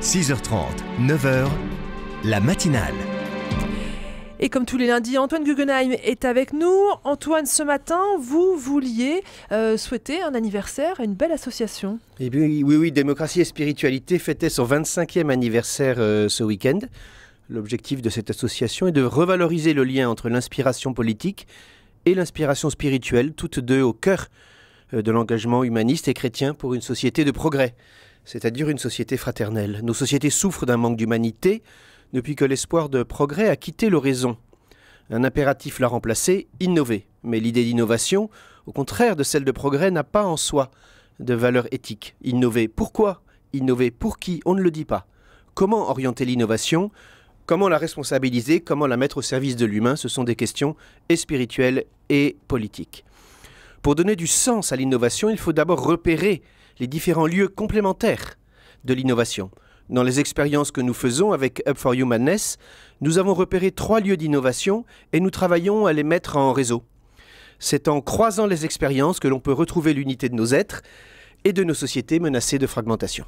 6h30, 9h, la matinale. Et comme tous les lundis, Antoine Guggenheim est avec nous. Antoine, ce matin, vous vouliez souhaiter un anniversaire à une belle association. Eh bien, oui, Démocratie et Spiritualité fêtait son 25e anniversaire ce week-end. L'objectif de cette association est de revaloriser le lien entre l'inspiration politique et l'inspiration spirituelle, toutes deux au cœur de l'engagement humaniste et chrétien pour une société de progrès, c'est-à-dire une société fraternelle. Nos sociétés souffrent d'un manque d'humanité depuis que l'espoir de progrès a quitté l'horizon. Un impératif l'a remplacé, innover. Mais l'idée d'innovation, au contraire de celle de progrès, n'a pas en soi de valeur éthique. Innover, pourquoi? Innover, pour qui? On ne le dit pas. Comment orienter l'innovation? Comment la responsabiliser? Comment la mettre au service de l'humain? Ce sont des questions et spirituelles et politiques. Pour donner du sens à l'innovation, il faut d'abord repérer les différents lieux complémentaires de l'innovation. Dans les expériences que nous faisons avec Hub for Humanness, nous avons repéré 3 lieux d'innovation et nous travaillons à les mettre en réseau. C'est en croisant les expériences que l'on peut retrouver l'unité de nos êtres et de nos sociétés menacées de fragmentation.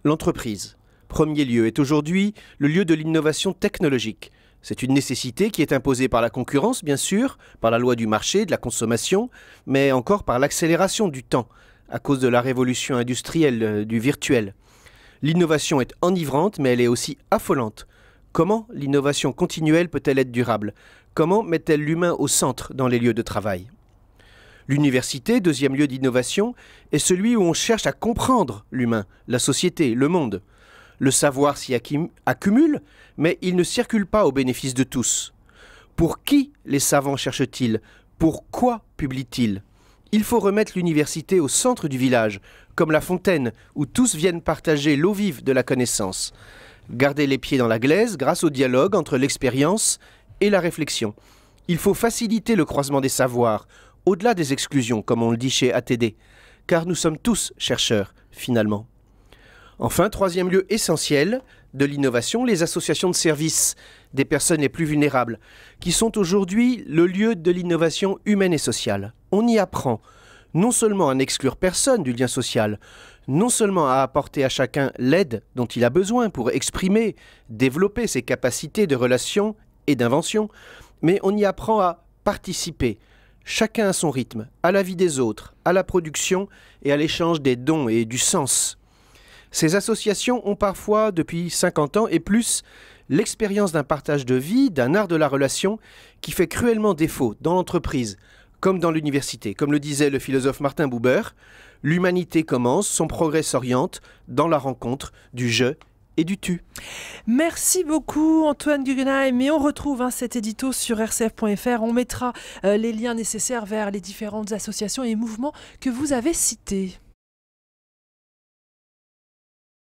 L'entreprise, premier lieu, est aujourd'hui le lieu de l'innovation technologique. C'est une nécessité qui est imposée par la concurrence, bien sûr, par la loi du marché, de la consommation, mais encore par l'accélération du temps, à cause de la révolution industrielle, du virtuel. L'innovation est enivrante, mais elle est aussi affolante. Comment l'innovation continuelle peut-elle être durable? Comment met-elle l'humain au centre dans les lieux de travail? L'université, deuxième lieu d'innovation, est celui où on cherche à comprendre l'humain, la société, le monde. Le savoir s'y accumule, mais il ne circule pas au bénéfice de tous. Pour qui les savants cherchent-ils? Pourquoi publient-ils? Il faut remettre l'université au centre du village, comme la fontaine, où tous viennent partager l'eau vive de la connaissance. Garder les pieds dans la glaise grâce au dialogue entre l'expérience et la réflexion. Il faut faciliter le croisement des savoirs, au-delà des exclusions, comme on le dit chez ATD, car nous sommes tous chercheurs, finalement. Enfin, troisième lieu essentiel de l'innovation, les associations de services des personnes les plus vulnérables, qui sont aujourd'hui le lieu de l'innovation humaine et sociale. On y apprend non seulement à n'exclure personne du lien social, non seulement à apporter à chacun l'aide dont il a besoin pour exprimer, développer ses capacités de relation et d'invention, mais on y apprend à participer, chacun à son rythme, à la vie des autres, à la production et à l'échange des dons et du sens. Ces associations ont parfois, depuis 50 ans et plus, l'expérience d'un partage de vie, d'un art de la relation qui fait cruellement défaut dans l'entreprise, comme dans l'université. Comme le disait le philosophe Martin Buber, l'humanité commence, son progrès s'oriente dans la rencontre du je et du tu. Merci beaucoup Antoine Guggenheim. Et on retrouve cet édito sur rcf.fr. On mettra les liens nécessaires vers les différentes associations et mouvements que vous avez cités.